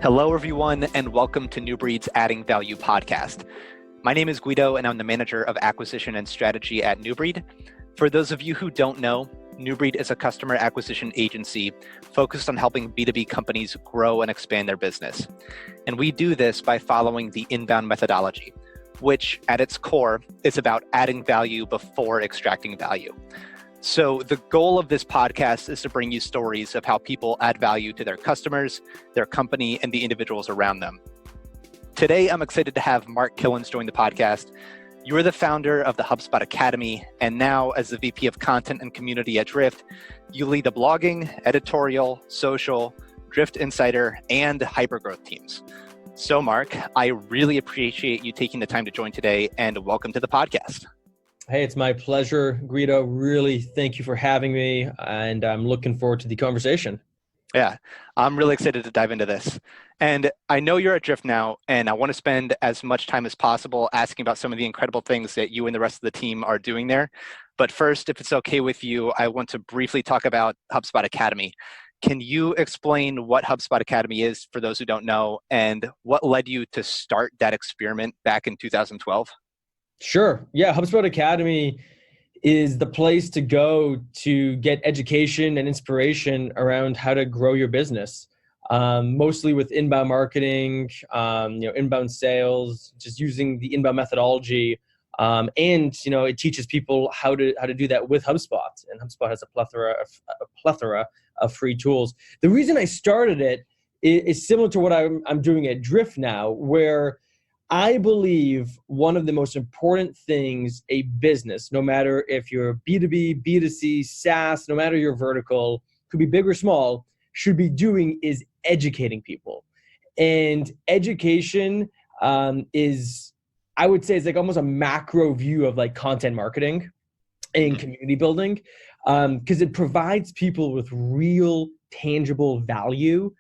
Hello, everyone, and welcome to New Breed's Adding Value podcast. My name is Guido, and I'm the manager of acquisition and strategy at New Breed. For those of you who don't know, New Breed is a customer acquisition agency focused on helping B2B companies grow and expand their business. And we do this by following the inbound methodology, which at its core is about adding value before extracting value. So the goal of this podcast is to bring you stories of how people add value to their customers, their company, and the individuals around them. Today, I'm excited to have Mark Kilens join the podcast. You are the founder of the HubSpot Academy, and now as the VP of Content and Community at Drift, you lead the blogging, editorial, social, Drift Insider, and hypergrowth teams. So Mark, I really appreciate you taking the time to join today, and welcome to the podcast. Hey, it's my pleasure, Guido. Really, thank you for having me, and I'm looking forward to the conversation. Yeah, I'm really excited to dive into this. And I know you're at Drift now, and I want to spend as much time as possible asking about some of the incredible things that you and the rest of the team are doing there. But first, if it's okay with you, I want to briefly talk about HubSpot Academy. Can you explain what HubSpot Academy is for those who don't know, and what led you to start that experiment back in 2012? Sure. Yeah, HubSpot Academy is the place to go to get education and inspiration around how to grow your business, mostly with inbound marketing, inbound sales, just using the inbound methodology. And it teaches people how to do that with HubSpot. And HubSpot has a plethora of free tools. The reason I started it is similar to what I'm doing at Drift now, where I believe one of the most important things a business, no matter if you're B2B, B2C, SaaS, no matter your vertical, could be big or small, should be doing is educating people. And education is, I would say, it's like almost a macro view of like content marketing and community building, because it provides people with real, tangible value,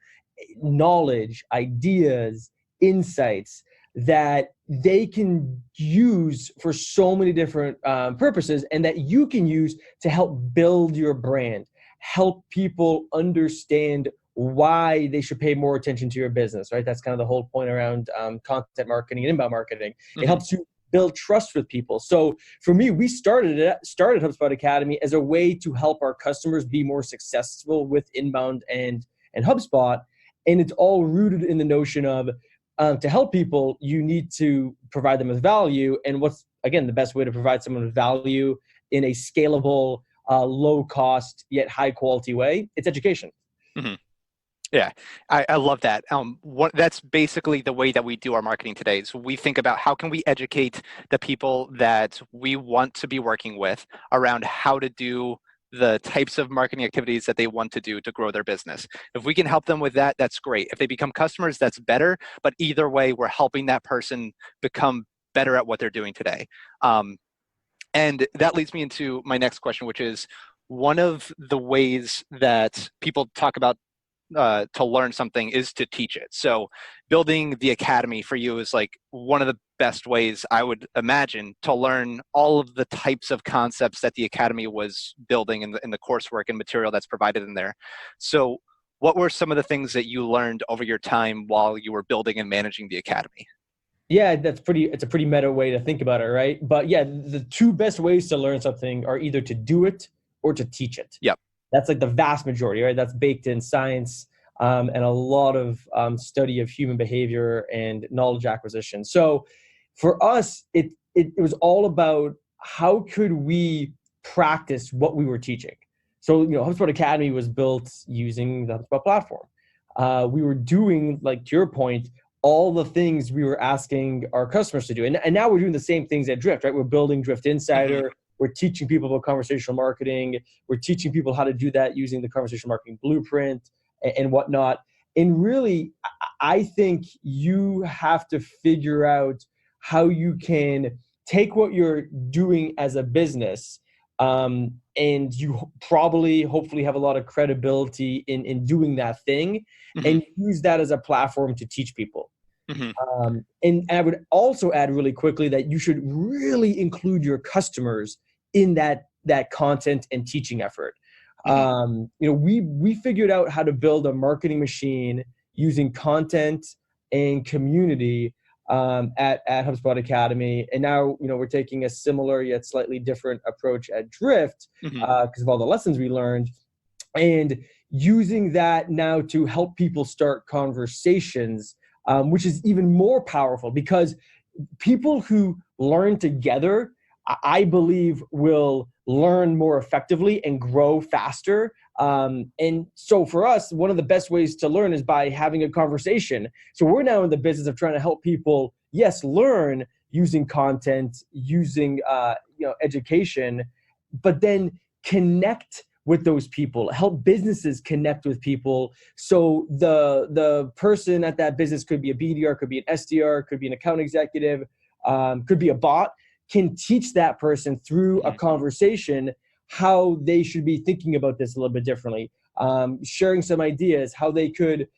knowledge, ideas, insights that they can use for so many different purposes, and that you can use to help build your brand, help people understand why they should pay more attention to your business, right? That's kind of the whole point around content marketing and inbound marketing. Mm-hmm. It helps you build trust with people. So for me, we started HubSpot Academy as a way to help our customers be more successful with inbound and HubSpot. And it's all rooted in the notion of to help people, you need to provide them with value. And what's, again, the best way to provide someone with value in a scalable, low cost, yet high quality way? It's education. Mm-hmm. Yeah, I love that. That's basically the way that we do our marketing today. So we think about how can we educate the people that we want to be working with around how to do the types of marketing activities that they want to do to grow their business. If we can help them with that, that's great. If they become customers, that's better. But either way, we're helping that person become better at what they're doing today. And that leads me into my next question, which is one of the ways that people talk about to learn something is to teach it. So building the academy for you is like one of the best ways, I would imagine, to learn all of the types of concepts that the academy was building in the coursework and material that's provided in there. So what were some of the things that you learned over your time while you were building and managing the academy? Yeah, it's a pretty meta way to think about it, right? But yeah, the two best ways to learn something are either to do it or to teach it. Yep. That's like the vast majority, right? That's baked in science and a lot of study of human behavior and knowledge acquisition. So for us, it was all about how could we practice what we were teaching. So, HubSpot Academy was built using the HubSpot platform. We were doing, like to your point, all the things we were asking our customers to do. And now we're doing the same things at Drift, right? We're building Drift Insider. Mm-hmm. We're teaching people about conversational marketing. We're teaching people how to do that using the conversational marketing blueprint and whatnot. And really, I think you have to figure out how you can take what you're doing as a business, and you hopefully have a lot of credibility in doing that thing, mm-hmm. and use that as a platform to teach people. Mm-hmm. And I would also add really quickly that you should really include your customers in that content and teaching effort. Mm-hmm. We figured out how to build a marketing machine using content and community at HubSpot Academy. And now, we're taking a similar yet slightly different approach at Drift because of all the lessons we learned, and using that now to help people start conversations, which is even more powerful because people who learn together, I believe, will learn more effectively and grow faster. And so for us, one of the best ways to learn is by having a conversation. So we're now in the business of trying to help people, yes, learn using content, using education, but then connect with those people, help businesses connect with people. So the person at that business could be a BDR, could be an SDR, could be an account executive, could be a bot, can teach that person through a conversation how they should be thinking about this a little bit differently, sharing some ideas, how they could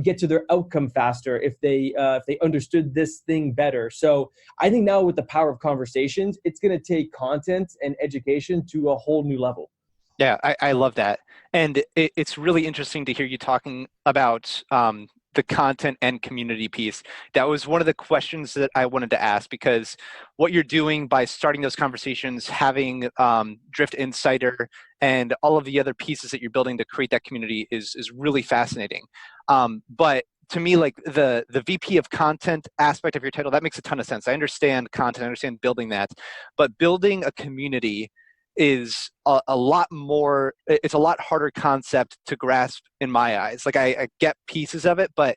get to their outcome faster if they understood this thing better. So I think now with the power of conversations, it's going to take content and education to a whole new level. Yeah, I love that. And it's really interesting to hear you talking about the content and community piece. That was one of the questions that I wanted to ask, because what you're doing by starting those conversations, having Drift Insider and all of the other pieces that you're building to create that community is really fascinating. But to me, like the VP of content aspect of your title, that makes a ton of sense. I understand content, I understand building that, but building a community is a lot more, it's a lot harder concept to grasp in my eyes. Like I get pieces of it, but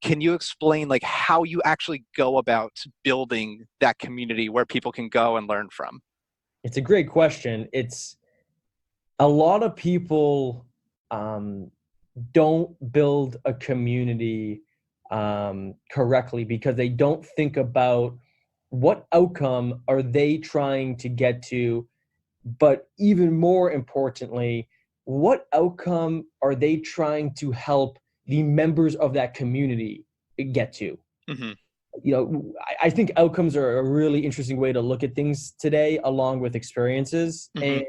can you explain like how you actually go about building that community where people can go and learn from? It's a great question. It's a lot of people don't build a community correctly because they don't think about what outcome are they trying to get to. But even more importantly, what outcome are they trying to help the members of that community get to? I think outcomes are a really interesting way to look at things today, along with experiences. And,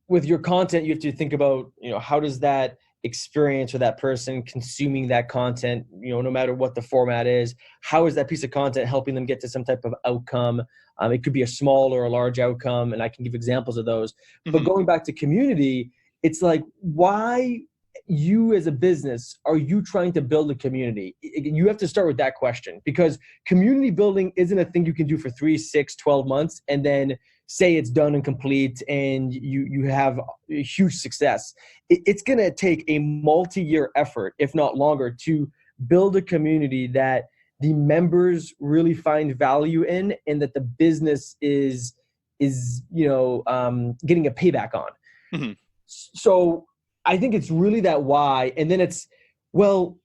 with your content, you have to think about, how does that experience or that person consuming that content, no matter what the format is, how is that piece of content helping them get to some type of outcome? It could be a small or a large outcome, and I can give examples of those. But going back to community, it's like, why you as a business are you trying to build a community? You have to start with that question, because community building isn't a thing you can do for 3, 6, 12 months and then say it's done and complete and you have a huge success. It's going to take a multi-year effort, if not longer, to build a community that the members really find value in and that the business is getting a payback on. So I think it's really that why. And then it's, well,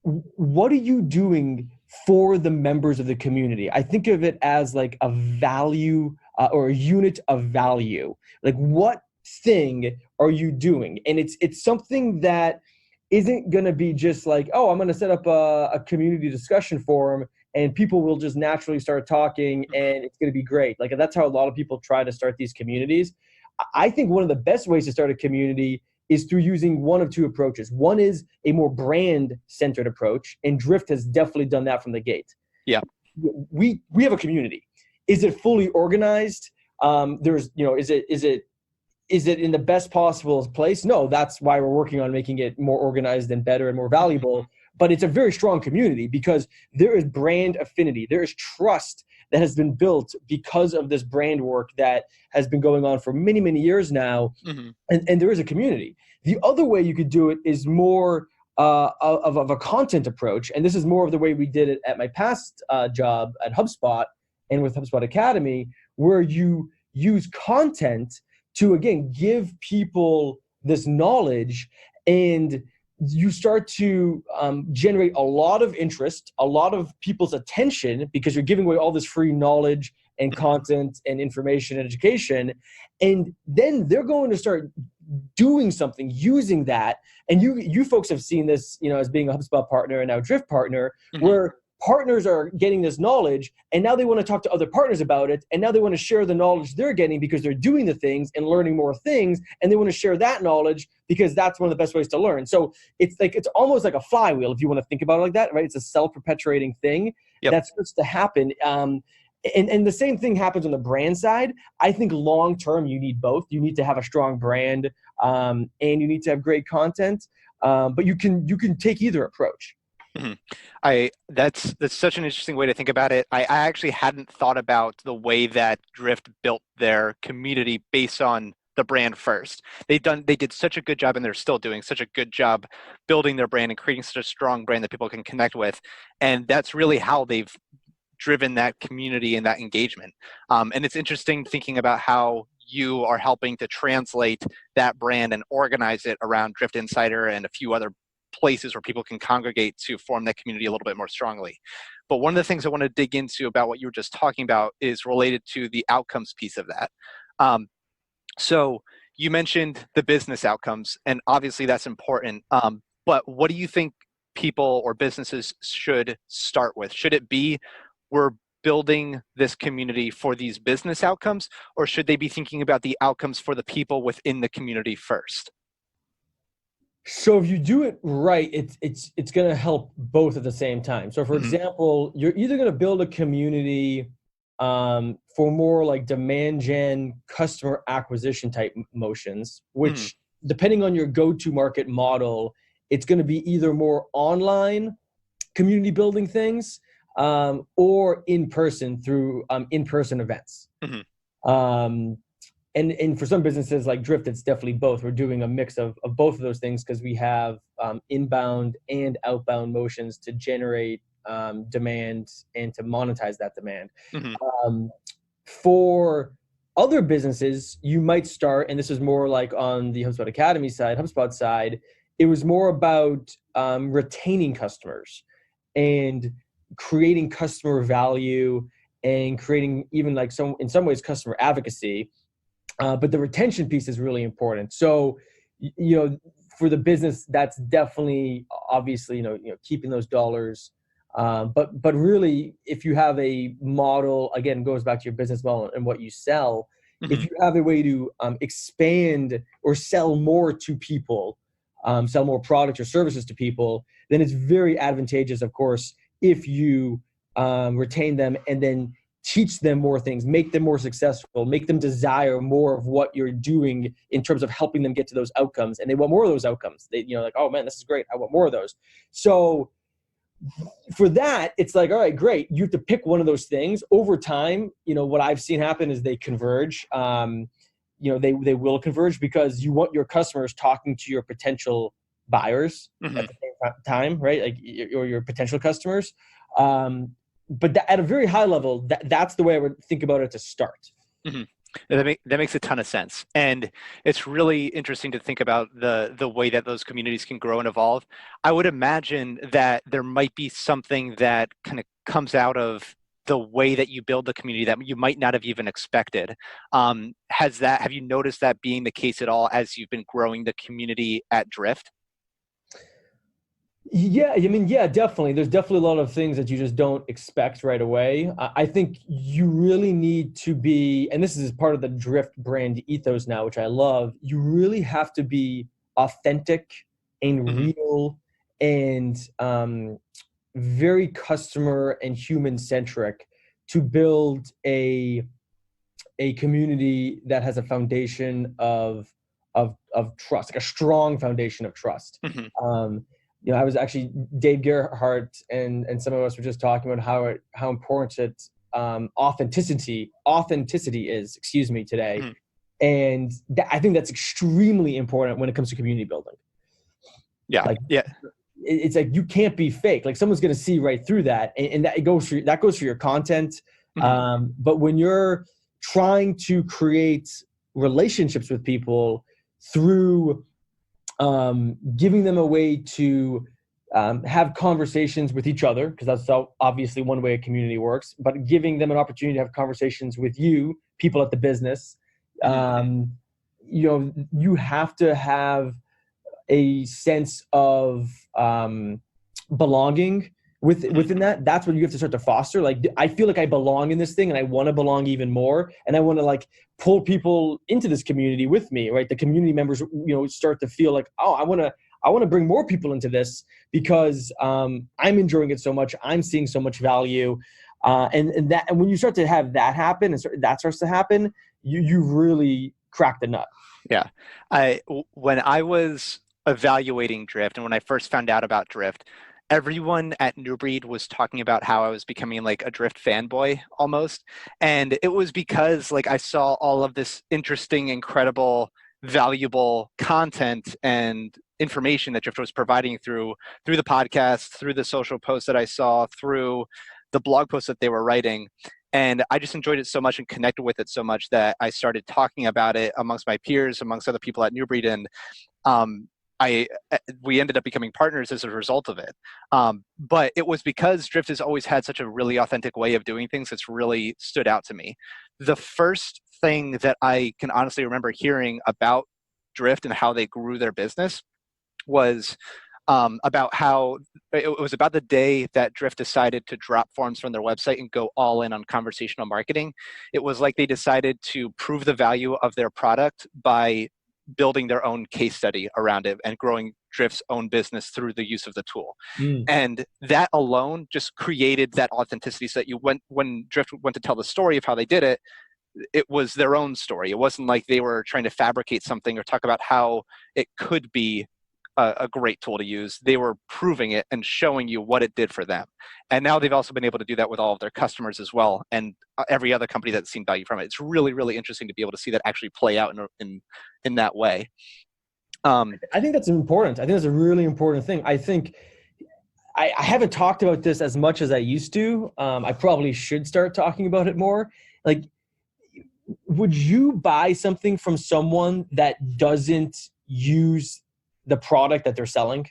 what are you doing for the members of the community? I think of it as like a value or a unit of value. Like, what thing are you doing? And it's something that isn't going to be just like, oh, I'm going to set up a community discussion forum and people will just naturally start talking and it's going to be great. Like, that's how a lot of people try to start these communities. I think one of the best ways to start a community is through using one of two approaches. One is a more brand-centered approach, and Drift has definitely done that from the gate. Yeah. We have a community. Is it fully organized? Is it in the best possible place? No, that's why we're working on making it more organized and better and more valuable. But it's a very strong community because there is brand affinity. There is trust that has been built because of this brand work that has been going on for many, many years now. And there is a community. The other way you could do it is more of a content approach. And this is more of the way we did it at my past job at HubSpot and with HubSpot Academy, where you use content to, again, give people this knowledge, and you start to generate a lot of interest, a lot of people's attention, because you're giving away all this free knowledge and content and information and education. And then they're going to start doing something using that. And you folks have seen this, as being a HubSpot partner and now Drift partner, where partners are getting this knowledge, and now they want to talk to other partners about it, and now they want to share the knowledge they're getting because they're doing the things and learning more things, and they want to share that knowledge because that's one of the best ways to learn. So it's almost like a flywheel, if you want to think about it like that, right? It's a self-perpetuating thing that starts to happen. And the same thing happens on the brand side. I think long term, you need both. You need to have a strong brand, and you need to have great content. But you can take either approach. Mm-hmm. That's such an interesting way to think about it. I actually hadn't thought about the way that Drift built their community based on the brand first. They did such a good job, and they're still doing such a good job building their brand and creating such a strong brand that people can connect with. And that's really how they've driven that community and that engagement. And it's interesting thinking about how you are helping to translate that brand and organize it around Drift Insider and a few other places where people can congregate to form that community a little bit more strongly. But one of the things I want to dig into about what you were just talking about is related to the outcomes piece of that. So you mentioned the business outcomes, and obviously that's important. But what do you think people or businesses should start with? Should it be, we're building this community for these business outcomes, or should they be thinking about the outcomes for the people within the community first? So if you do it right, it's going to help both at the same time. So for example, you're either going to build a community for more like demand gen, customer acquisition type motions, which depending on your go-to market model, it's going to be either more online community building things, or in person through in-person events. And for some businesses like Drift, it's definitely both. We're doing a mix of both of those things because we have inbound and outbound motions to generate demand and to monetize that demand. For other businesses, you might start, and this is more like on the HubSpot Academy side, HubSpot side, it was more about retaining customers and creating customer value and creating even like in some ways customer advocacy. But the retention piece is really important. So, for the business, that's definitely obviously, keeping those dollars. But really, if you have a model, again, goes back to your business model and what you sell. If you have a way to expand or sell more to people, sell more products or services to people, then it's very advantageous, of course, if you retain them and then teach them more things, make them more successful, make them desire more of what you're doing in terms of helping them get to those outcomes. And they want more of those outcomes. They, like, oh man, this is great. I want more of those. So for that, it's like, all right, great. You have to pick one of those things. Over time, what I've seen happen is they converge. They will converge because you want your customers talking to your potential buyers at the same time, right? Like your potential customers. But at a very high level, that's the way I would think about it to start. That makes a ton of sense. And it's really interesting to think about the way that those communities can grow and evolve. I would imagine that there might be something that kind of comes out of the way that you build the community that you might not have even expected. Have you noticed that being the case at all as you've been growing the community at Drift? Yeah, definitely. There's definitely a lot of things that you just don't expect right away. I think you really need to be, and this is part of the Drift brand ethos now, which I love, you really have to be authentic and real and very customer and human centric to build a community that has a foundation of trust, like a strong foundation of trust. I was actually, Dave Gerhardt and some of us were just talking about how important authenticity is, today. And I think that's extremely important when it comes to community building. It's like, you can't be fake. Like someone's going to see right through that. And that goes for your content. But when you're trying to create relationships with people through giving them a way to have conversations with each other, because that's obviously one way a community works, but giving them an opportunity to have conversations with you, people at the business, you have to have a sense of belonging within that, that's what you have to start to foster. Like, I feel like I belong in this thing and I want to belong even more. And I want to like pull people into this community with me, right? The community members, start to feel like, oh, I want to bring more people into this because I'm enjoying it so much. I'm seeing so much value. And when you start to have that happen and that starts to happen, you really crack the nut. Yeah. When I was evaluating Drift and when I first found out about Drift, everyone at New Breed was talking about how I was becoming like a Drift fanboy almost. And it was because like I saw all of this interesting, incredible, valuable content and information that Drift was providing through the podcast, through the social posts that I saw, through the blog posts that they were writing. And I just enjoyed it so much and connected with it so much that I started talking about it amongst my peers, amongst other people at New Breed. And we ended up becoming partners as a result of it. But it was because Drift has always had such a really authentic way of doing things that's really stood out to me. The first thing that I can honestly remember hearing about Drift and how they grew their business was about how it was about the day that Drift decided to drop forms from their website and go all in on conversational marketing. It was like they decided to prove the value of their product by building their own case study around it and growing Drift's own business through the use of the tool. And that alone just created that authenticity so that when Drift went to tell the story of how they did it, it was their own story. It wasn't like they were trying to fabricate something or talk about how it could be a great tool to use. They were proving it and showing you what it did for them. And now they've also been able to do that with all of their customers as well, and every other company that's seen value from it. It's really, really interesting to be able to see that actually play out in that way. I think that's important. I think that's a really important thing. I think I haven't talked about this as much as I used to. I probably should start talking about it more. Like, would you buy something from someone that doesn't use the product that they're selling?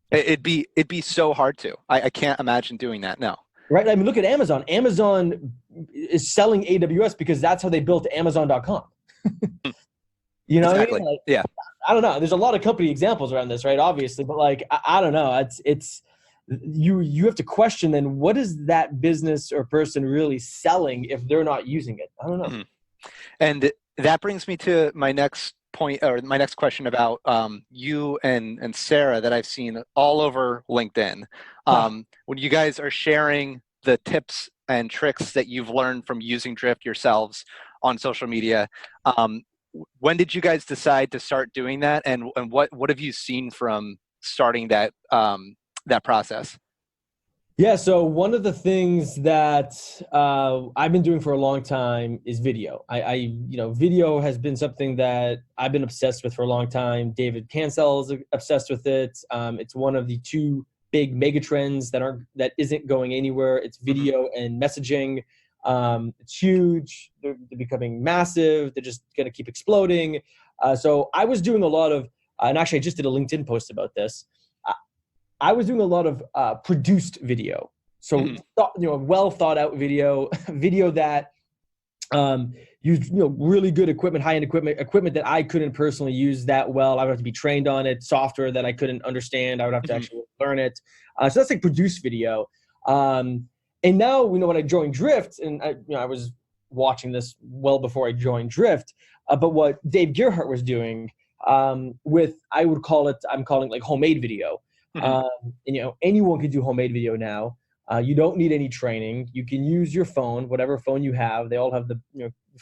It'd be so hard to. I can't imagine doing that. No. Right. I mean, look at Amazon. Amazon is selling AWS because that's how they built Amazon.com. You know exactly. what I mean? Like, yeah. I don't know. There's a lot of company examples around this, right? Obviously, but like, I don't know. It's you have to question then, what is that business or person really selling if they're not using it? I don't know. And that brings me to my next point, or my next question about you and Sarah that I've seen all over LinkedIn. When you guys are sharing the tips and tricks that you've learned from using Drift yourselves on social media, when did you guys decide to start doing that, and what have you seen from starting that process? Yeah, so one of the things that I've been doing for a long time is video. Video has been something that I've been obsessed with for a long time. David Cancel is obsessed with it. It's one of the two big mega trends that isn't going anywhere. It's video and messaging. It's huge. They're becoming massive. They're just going to keep exploding. So I was doing a lot of, and actually I just did a LinkedIn post about this. I was doing a lot of produced video. So, well thought out video that used really good equipment, high-end equipment that I couldn't personally use that well. I would have to be trained on it, software that I couldn't understand. I would have to actually learn it. So that's like produced video. And now, when I joined Drift, and I was watching this well before I joined Drift, but what Dave Gerhardt was doing with, I'm calling like homemade video. Anyone can do homemade video now. You don't need any training. You can use your phone, whatever phone you have. They all have the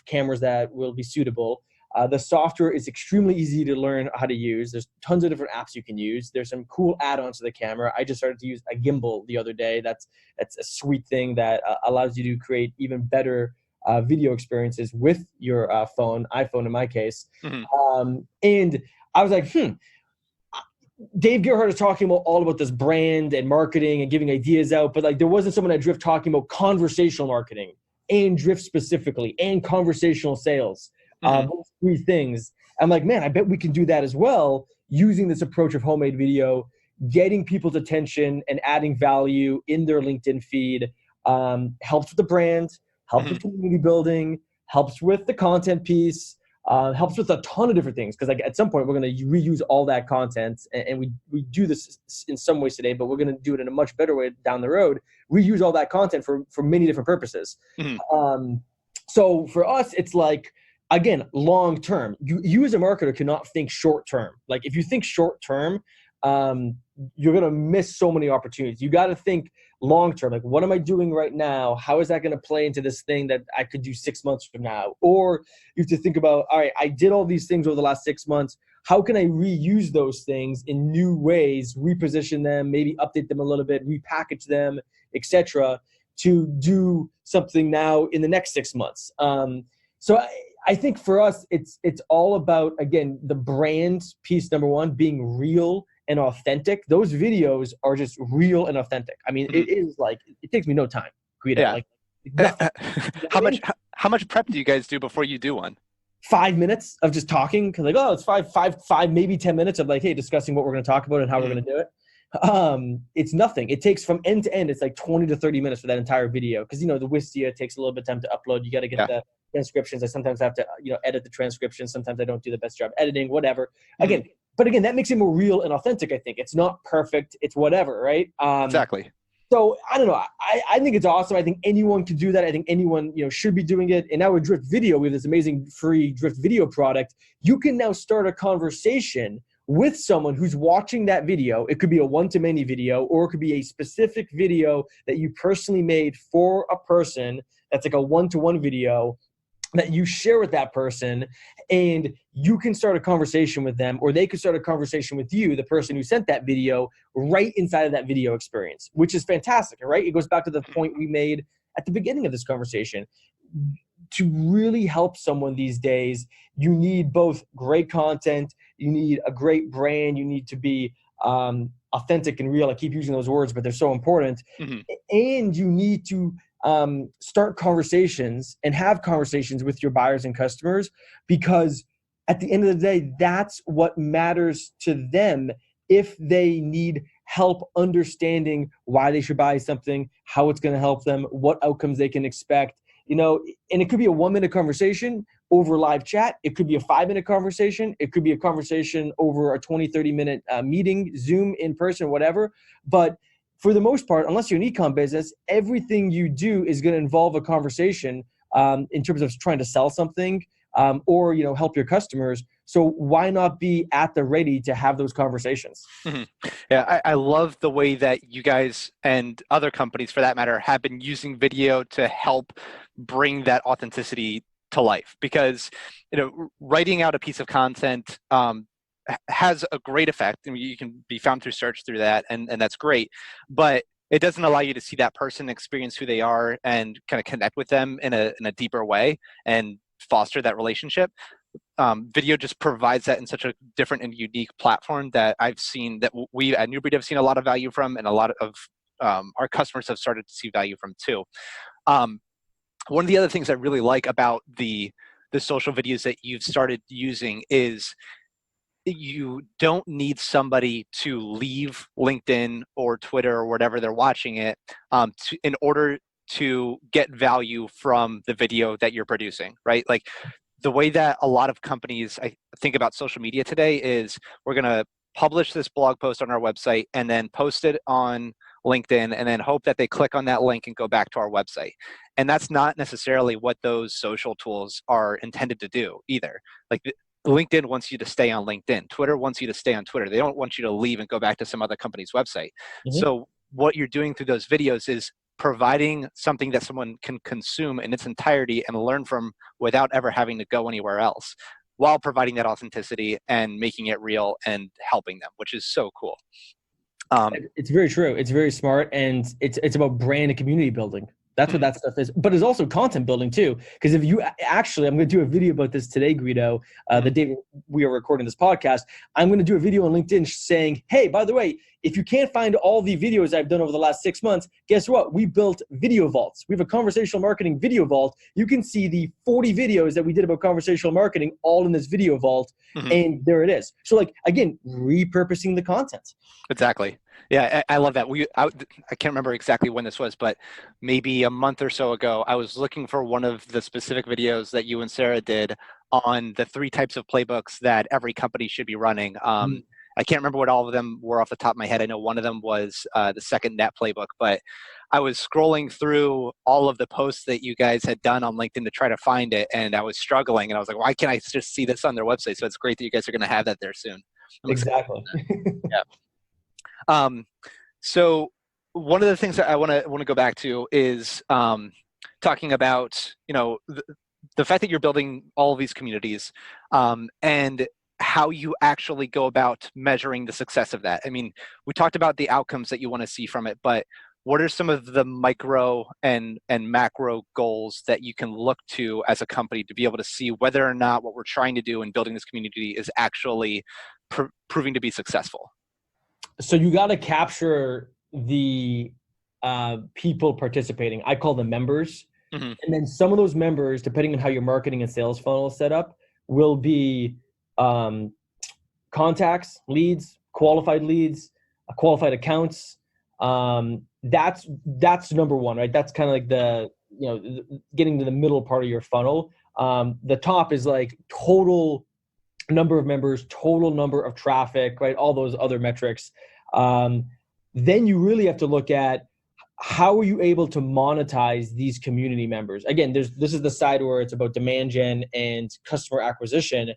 cameras that will be suitable. The software is extremely easy to learn how to use. There's tons of different apps you can use. There's some cool add-ons to the camera. I just started to use a gimbal the other day. That's a sweet thing that allows you to create even better video experiences with your iPhone in my case. And I was like, Dave Gerhardt is talking all about this brand and marketing and giving ideas out, but like there wasn't someone at Drift talking about conversational marketing and Drift specifically and conversational sales. Those three things. I'm like, man, I bet we can do that as well using this approach of homemade video, getting people's attention and adding value in their LinkedIn feed. Helps with the brand, helps with community building, helps with the content piece. helps with a ton of different things. Because like at some point we're going to reuse all that content, and we do this in some ways today, but we're going to do it in a much better way down the road. Reuse all that content for many different purposes. Mm-hmm. So for us, it's like, again, long term. You as a marketer cannot think short term. Like if you think short term, you're going to miss so many opportunities. You got to think long term. Like, what am I doing right now? How is that going to play into this thing that I could do 6 months from now? Or you have to think about, all right, I did all these things over the last 6 months. How can I reuse those things in new ways, reposition them, maybe update them a little bit, repackage them, etc., to do something now in the next 6 months? So I think for us, it's all about, again, the brand piece, number one, being real and authentic. Those videos are just real and authentic. I mean, it is like, it takes me no time, Guido. Yeah. Like nothing. How much prep do you guys do before you do one? 5 minutes of just talking. Cause like, oh, it's five, maybe 10 minutes of like, hey, discussing what we're going to talk about and how we're going to do it. It's nothing. It takes from end to end, it's like 20 to 30 minutes for that entire video. Cause the Wistia takes a little bit of time to upload. You got to get the transcriptions. I sometimes have to, edit the transcriptions. Sometimes I don't do the best job editing, whatever. But again, that makes it more real and authentic. I think it's not perfect. It's whatever. Right. Exactly. So I don't know. I think it's awesome. I think anyone can do that. I think anyone, should be doing it. And now with Drift Video, we have this amazing free Drift Video product. You can now start a conversation with someone who's watching that video. It could be a one-to-many video, or it could be a specific video that you personally made for a person that's like a one-to-one video that you share with that person, and you can start a conversation with them, or they could start a conversation with you, the person who sent that video, right inside of that video experience, which is fantastic, right? It goes back to the point we made at the beginning of this conversation. To really help someone these days, you need both great content, you need a great brand, you need to be authentic and real. I keep using those words, but they're so important. And you need to start conversations and have conversations with your buyers and customers, because at the end of the day, that's what matters to them. If they need help understanding why they should buy something, how it's going to help them, what outcomes they can expect, and it could be a 1-minute conversation over live chat. It could be a 5-minute conversation. It could be a conversation over a 20, 30-minute meeting, Zoom, in person, whatever. But for the most part, unless you're an e-com business, everything you do is going to involve a conversation in terms of trying to sell something or help your customers. So why not be at the ready to have those conversations? Yeah, I love the way that you guys and other companies, for that matter, have been using video to help bring that authenticity to life. Because writing out a piece of content has a great effect. I mean, you can be found through search through that, and that's great. But it doesn't allow you to see that person, experience who they are, and kind of connect with them in a deeper way and foster that relationship. Video just provides that in such a different and unique platform that I've seen, that we at NewBreed have seen a lot of value from, and a lot of our customers have started to see value from too. One of the other things I really like about the social videos that you've started using is you don't need somebody to leave LinkedIn or Twitter or whatever they're watching it in order to get value from the video that you're producing, right? Like the way that a lot of companies, I think about social media today, is we're going to publish this blog post on our website and then post it on LinkedIn and then hope that they click on that link and go back to our website. And that's not necessarily what those social tools are intended to do either. Like LinkedIn wants you to stay on LinkedIn. Twitter wants you to stay on Twitter. They don't want you to leave and go back to some other company's website. So what you're doing through those videos is providing something that someone can consume in its entirety and learn from without ever having to go anywhere else, while providing that authenticity and making it real and helping them, which is so cool. It's very true. It's very smart, and it's about brand and community building. That's what that stuff is. But it's also content building too. Because if you actually, I'm going to do a video about this today, Guido, the day we are recording this podcast. I'm going to do a video on LinkedIn saying, hey, by the way, if you can't find all the videos I've done over the last 6 months, guess what? We built video vaults. We have a conversational marketing video vault. You can see the 40 videos that we did about conversational marketing all in this video vault. And there it is. So like, again, repurposing the content. Exactly. Yeah, I love that. I can't remember exactly when this was, but maybe a month or so ago, I was looking for one of the specific videos that you and Sarah did on the 3 types of playbooks that every company should be running. I can't remember what all of them were off the top of my head. I know one of them was the second net playbook, but I was scrolling through all of the posts that you guys had done on LinkedIn to try to find it, and I was struggling, and I was like, why can't I just see this on their website? So it's great that you guys are going to have that there soon. Exactly. Yeah. So one of the things that I want to go back to is talking about, the fact that you're building all of these communities and how you actually go about measuring the success of that. I mean, we talked about the outcomes that you want to see from it, but what are some of the micro and macro goals that you can look to as a company to be able to see whether or not what we're trying to do in building this community is actually proving to be successful? So you got to capture the people participating. I call them members. And then some of those members, depending on how your marketing and sales funnel is set up, will be contacts, leads, qualified accounts. That's number one, right? That's kind of like the, getting to the middle part of your funnel. The top is like total number of members, total number of traffic, right? All those other metrics. Then you really have to look at how are you able to monetize these community members? Again, this is the side where it's about demand gen and customer acquisition.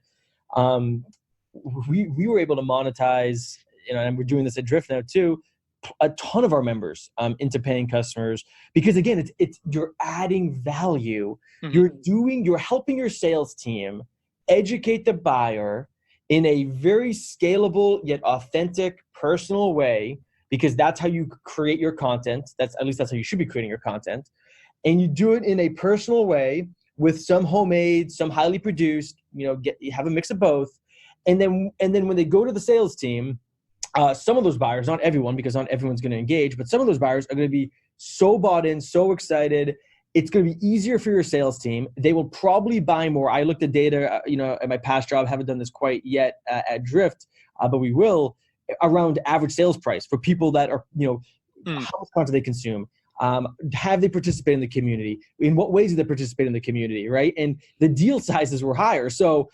We were able to monetize, and we're doing this at Drift now too, a ton of our members into paying customers, because again, it's you're adding value. You're helping your sales team educate the buyer in a very scalable yet authentic, personal way, because that's how you create your content. That's how you should be creating your content. And you do it in a personal way with some homemade, some highly produced, you have a mix of both. And then when they go to the sales team, some of those buyers, not everyone, because not everyone's going to engage, but some of those buyers are going to be so bought in, so excited. It's going to be easier for your sales team. They will probably buy more. I looked at data, at my past job, haven't done this quite yet at Drift, but we will, around average sales price for people that are, how much content they consume. Have they participated in the community? In what ways do they participate in the community, right? And the deal sizes were higher. So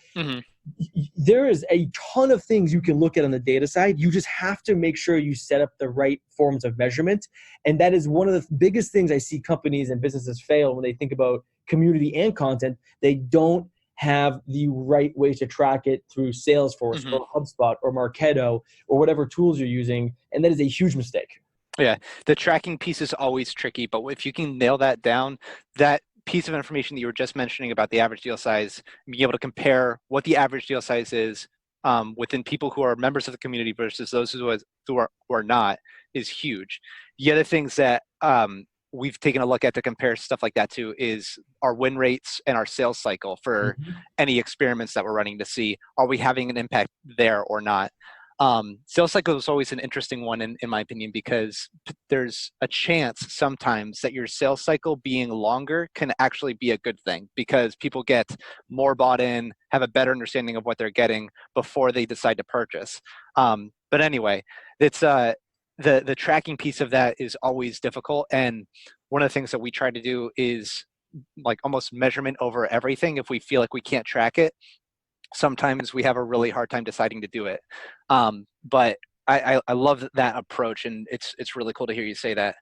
there is a ton of things you can look at on the data side. You just have to make sure you set up the right forms of measurement. And that is one of the biggest things I see companies and businesses fail when they think about community and content. They don't have the right way to track it through Salesforce or HubSpot or Marketo or whatever tools you're using. And that is a huge mistake. Yeah, the tracking piece is always tricky, but if you can nail that down, that piece of information that you were just mentioning about the average deal size, being able to compare what the average deal size is within people who are members of the community versus those who are not, is huge. The other things that we've taken a look at to compare stuff like that to is our win rates and our sales cycle for any experiments that we're running to see, are we having an impact there or not? Sales cycle is always an interesting one in my opinion, because there's a chance sometimes that your sales cycle being longer can actually be a good thing, because people get more bought in, have a better understanding of what they're getting before they decide to purchase. But anyway, it's the tracking piece of that is always difficult. And one of the things that we try to do is like almost measurement over everything. If we feel like we can't track it, sometimes we have a really hard time deciding to do it. But I love that approach, and it's really cool to hear you say that.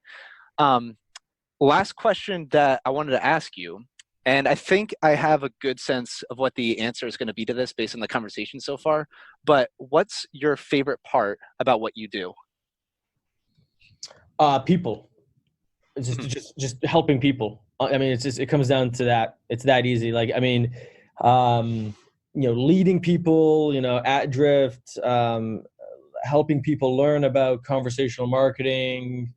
Last question that I wanted to ask you, and I think I have a good sense of what the answer is going to be to this based on the conversation so far, but what's your favorite part about what you do? People. It's just helping people. I mean, it comes down to that. It's that easy. Like, I mean, leading people, at Drift, helping people learn about conversational marketing,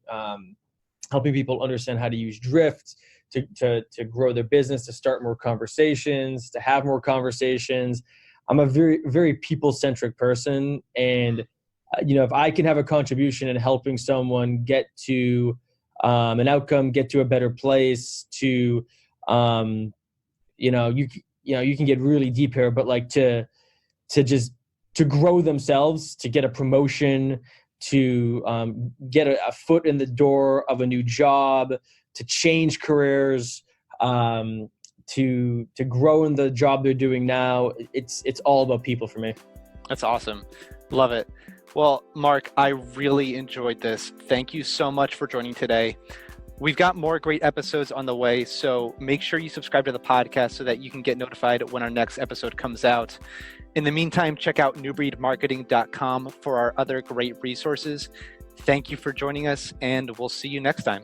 helping people understand how to use Drift to grow their business, to start more conversations, to have more conversations. I'm a very, very people-centric person, and if I can have a contribution in helping someone get to an outcome, get to a better place, to you can get really deep here, but like to grow themselves, to get a promotion, to get a foot in the door of a new job, to change careers, to grow in the job they're doing now. It's all about people for me. That's awesome. Love it. Well, Mark, I really enjoyed this. Thank you so much for joining today. We've got more great episodes on the way, so make sure you subscribe to the podcast so that you can get notified when our next episode comes out. In the meantime, check out newbreedmarketing.com for our other great resources. Thank you for joining us, and we'll see you next time.